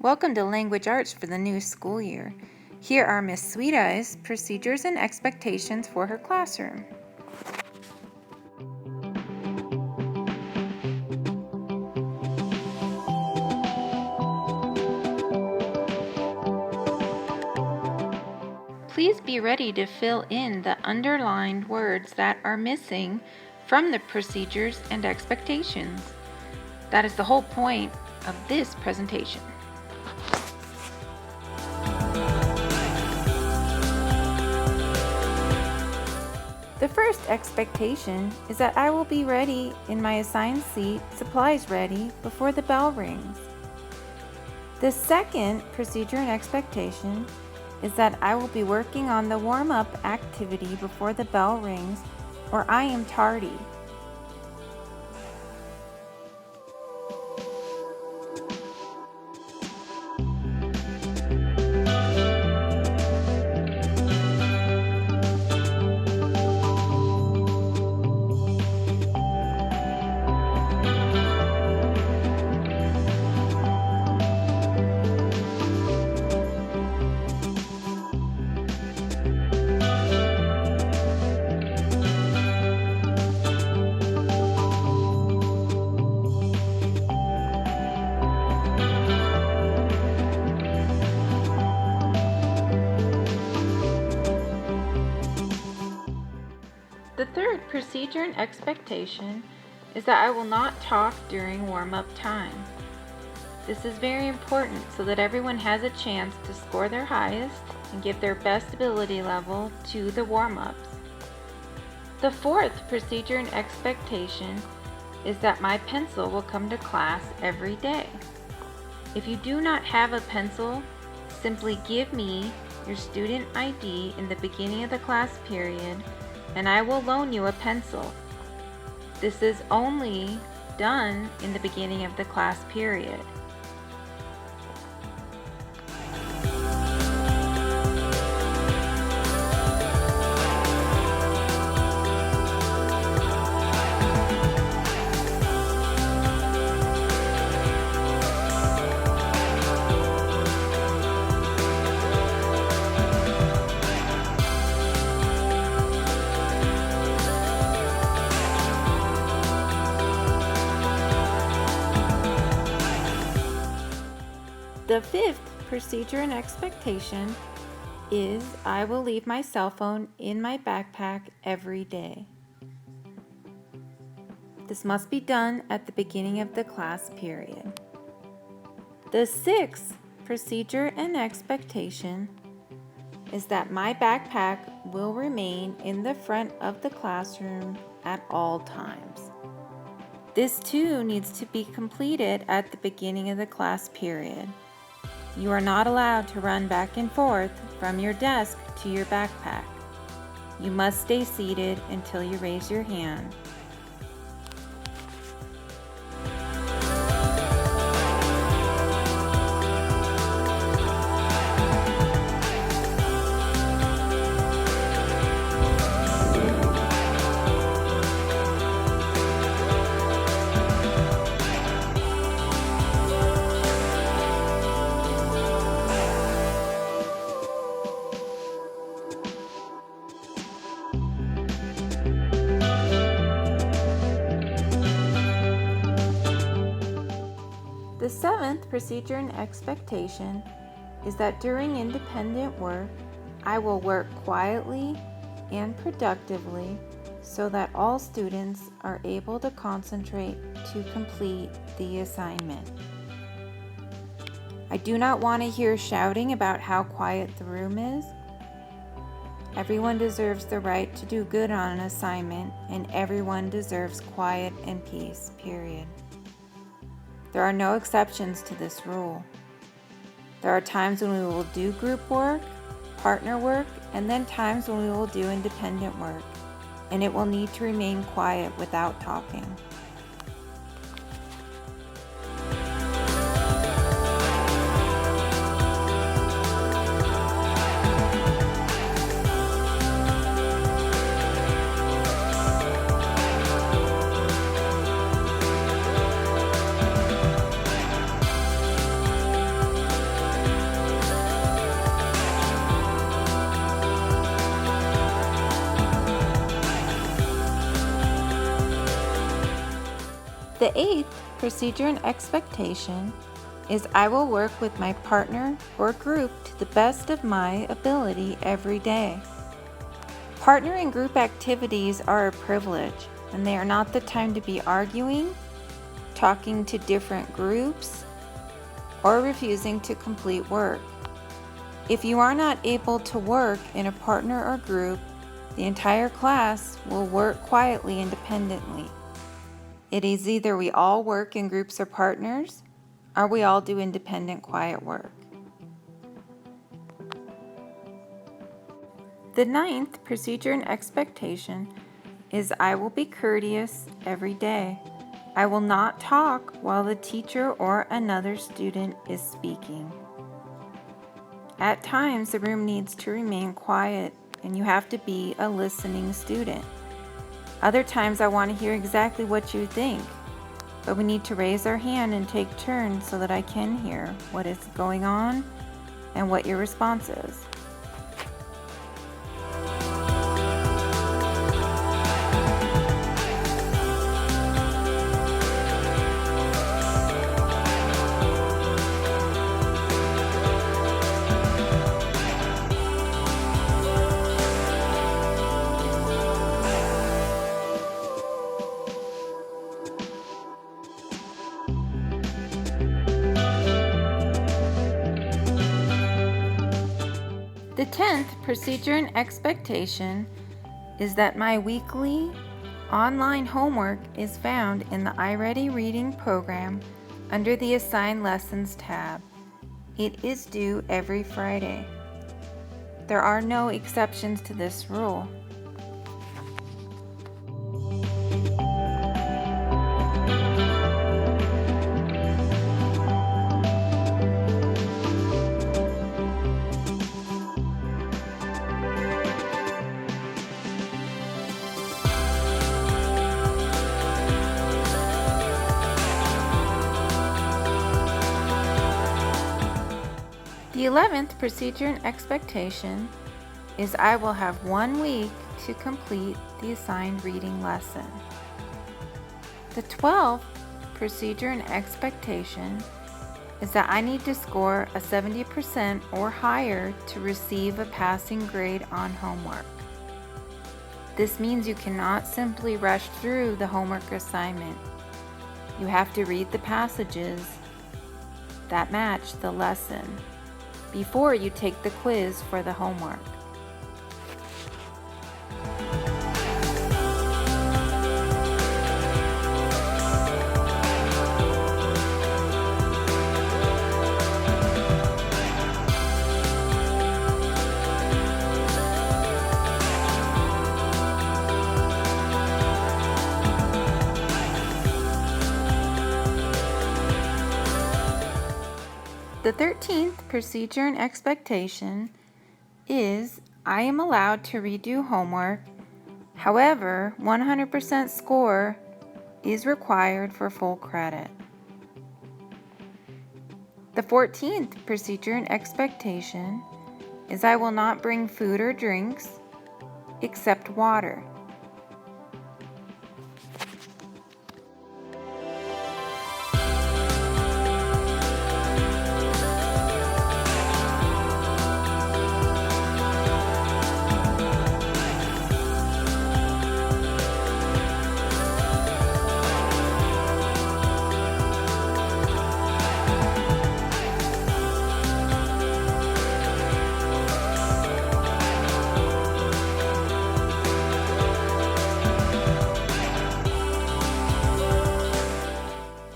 Welcome to Language Arts for the new school year. Here are Miss Sweet Eyes' procedures and expectations for her classroom. Please be ready to fill in the underlined words that are missing from the procedures and expectations. That is the whole point of this presentation. The first expectation is that I will be ready in my assigned seat, supplies ready, before the bell rings. The second procedure and expectation is that I will be working on the warm-up activity before the bell rings, or I am tardy. The third procedure and expectation is that I will not talk during warm-up time. This is very important so that everyone has a chance to score their highest and give their best ability level to the warm-ups. The fourth procedure and expectation is that my pencil will come to class every day. If you do not have a pencil, simply give me your student ID in the beginning of the class period and I will loan you a pencil. This is only done in the beginning of the class period. The fifth procedure and expectation is I will leave my cell phone in my backpack every day. This must be done at the beginning of the class period. The sixth procedure and expectation is that my backpack will remain in the front of the classroom at all times. This too needs to be completed at the beginning of the class period. You are not allowed to run back and forth from your desk to your backpack. You must stay seated until you raise your hand. The seventh procedure and expectation is that during independent work, I will work quietly and productively so that all students are able to concentrate to complete the assignment. I do not want to hear shouting about how quiet the room is. Everyone deserves the right to do good on an assignment, and everyone deserves quiet and peace, period. There are no exceptions to this rule. There are times when we will do group work, partner work, and then times when we will do independent work, and it will need to remain quiet without talking. The 8th procedure and expectation is I will work with my partner or group to the best of my ability every day. Partner and group activities are a privilege, and they are not the time to be arguing, talking to different groups, or refusing to complete work. If you are not able to work in a partner or group, the entire class will work quietly independently. It is either we all work in groups or partners, or we all do independent quiet work. The 9th procedure and expectation is I will be courteous every day. I will not talk while the teacher or another student is speaking. At times, the room needs to remain quiet, and you have to be a listening student. Other times, I want to hear exactly what you think, but we need to raise our hand and take turns so that I can hear what is going on and what your response is. The 10th procedure and expectation is that my weekly online homework is found in the iReady reading program under the Assigned Lessons tab. It is due every Friday. There are no exceptions to this rule. The 11th procedure and expectation is I will have 1 week to complete the assigned reading lesson. The 12th procedure and expectation is that I need to score a 70% or higher to receive a passing grade on homework. This means you cannot simply rush through the homework assignment. You have to read the passages that match the lesson before you take the quiz for the homework. The 13th procedure and expectation is I am allowed to redo homework. However, 100% score is required for full credit. The 14th procedure and expectation is I will not bring food or drinks except water.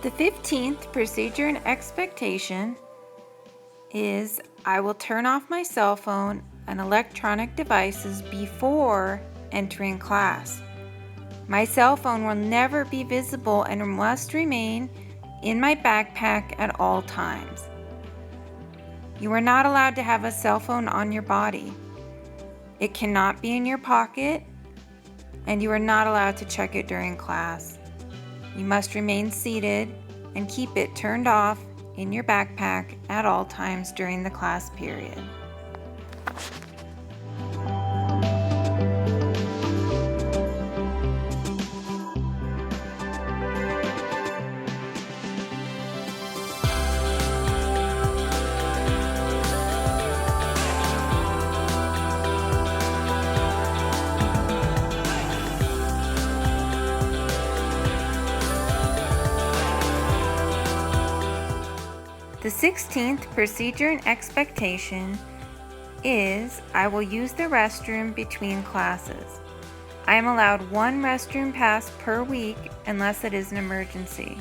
The 15th procedure and expectation is I will turn off my cell phone and electronic devices before entering class. My cell phone will never be visible and must remain in my backpack at all times. You are not allowed to have a cell phone on your body. It cannot be in your pocket, and you are not allowed to check it during class. You must remain seated and keep it turned off in your backpack at all times during the class period. The 16th procedure and expectation is I will use the restroom between classes. I am allowed one restroom pass per week unless it is an emergency.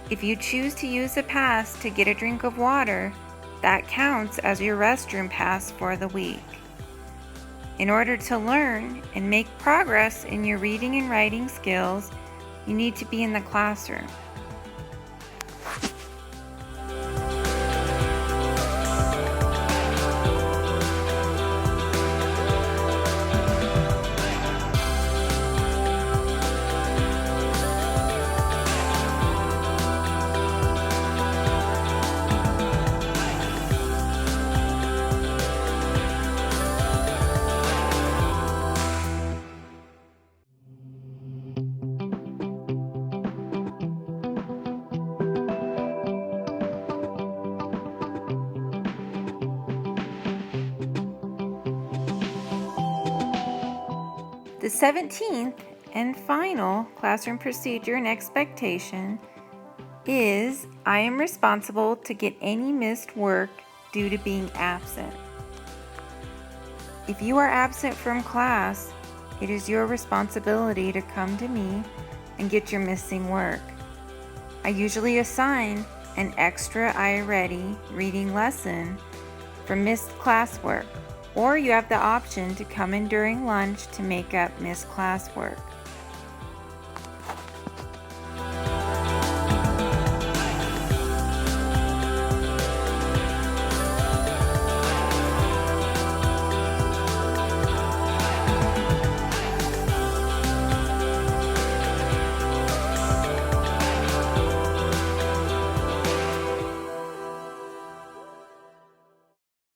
If you choose to use a pass to get a drink of water, that counts as your restroom pass for the week. In order to learn and make progress in your reading and writing skills, you need to be in the classroom. The 17th and final classroom procedure and expectation is I am responsible to get any missed work due to being absent. If you are absent from class, it is your responsibility to come to me and get your missing work. I usually assign an extra iReady reading lesson for missed classwork, or you have the option to come in during lunch to make up missed classwork.